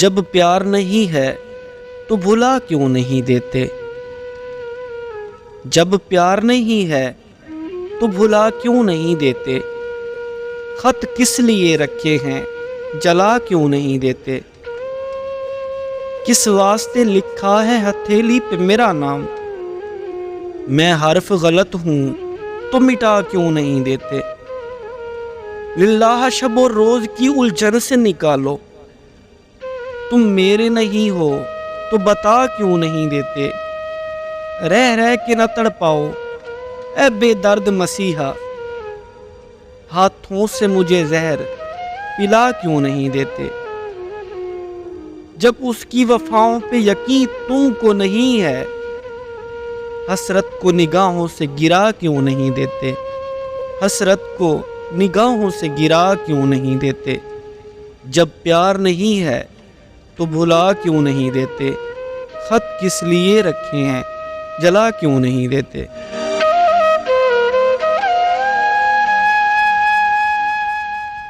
جب پیار نہیں ہے تو بھلا کیوں نہیں دیتے؟ جب پیار نہیں ہے تو بھلا کیوں نہیں دیتے؟ خط کس لیے رکھے ہیں جلا کیوں نہیں دیتے؟ کس واسطے لکھا ہے ہتھیلی پہ میرا نام؟ میں حرف غلط ہوں تو مٹا کیوں نہیں دیتے؟ للہ شب و روز کی الجھن سے نکالو، تم میرے نہیں ہو تو بتا کیوں نہیں دیتے؟ رہ رہ کے نہ تڑ پاؤ اے بے درد مسیحا، ہاتھوں سے مجھے زہر پلا کیوں نہیں دیتے؟ جب اس کی وفاؤں پہ یقین تم کو نہیں ہے، حسرت کو نگاہوں سے گرا کیوں نہیں دیتے؟ حسرت کو نگاہوں سے گرا کیوں نہیں دیتے؟ جب پیار نہیں ہے تو بھلا کیوں نہیں دیتے؟ خط کس لیے رکھے ہیں جلا کیوں نہیں دیتے؟